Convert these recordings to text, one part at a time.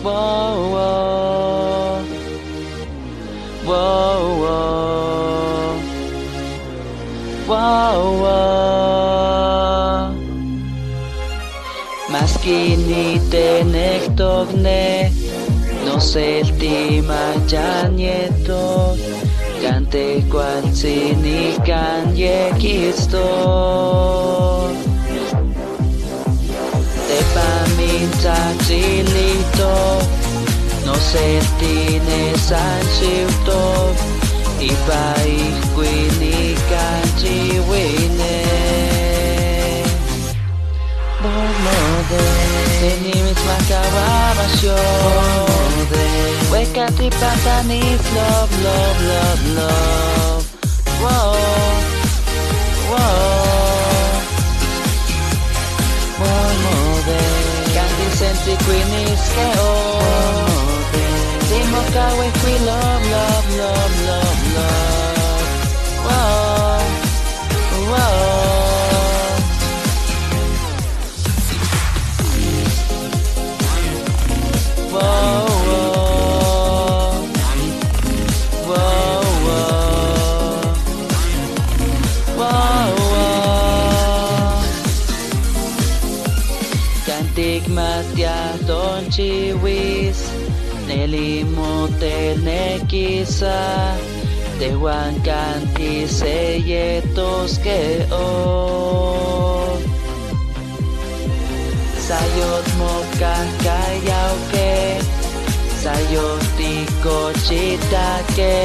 Whoa, whoa, whoa, whoa, whoa, whoa. Maski ni tenektogne, no seltima ya nieto, cante cualzini can yekisto. Tepaminta chilito, no seltine sanchito, ipa ikwini kanchiwine. Bormode, tenimis makawabasyo. Bormode, wekati pantanis love, love, love, love. Whoa, whoa. Bormode, candy senti quinis ke o. Bormode, timo kawe qui love, love, love, love, love. Whoa, whoa. Cantigmatia don chiwis, nelimote nekisa, tehuan canti seyetos que o. Sayot moka kayao que, sayot tiko chita que,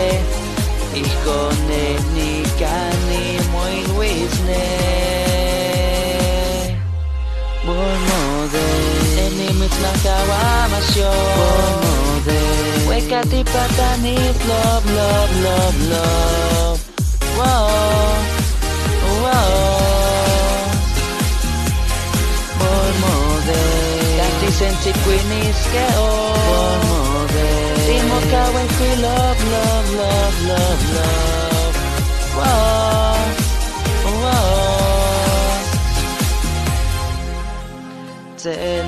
hijo ne ni cani muy luisne. Bormode, enimits nakawamasyo. Bormode, wekati patanis love, love, love, love. Whoa, whoa. Bormode, canti senti quinis ke o. Bormode, timo kawen kui love, love, love, love, love. Whoa, whoa. Tell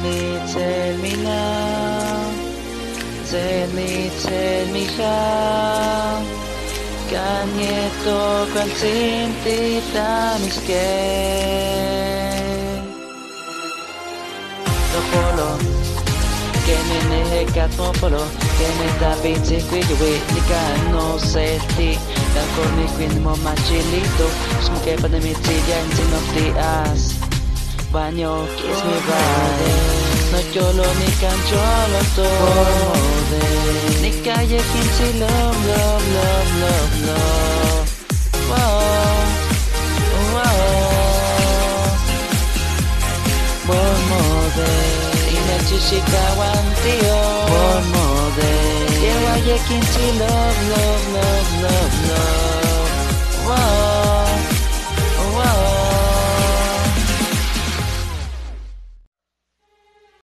me now, tell me how. Canieto con sinti tamis que. Topolo, que me neje catmopolo, que me da pinche cuigue, ni no seti, da corni quindi mo machilito, smuke pa de mitilla in sin of the ass. Baño kiss me body, no cholo ni cancholo to. Bormode, ni calle quince love, love, love, love, love. Wow, wow. Bormode, inachishikawan tío. Bormode, lleva ye quince love, love, love, love.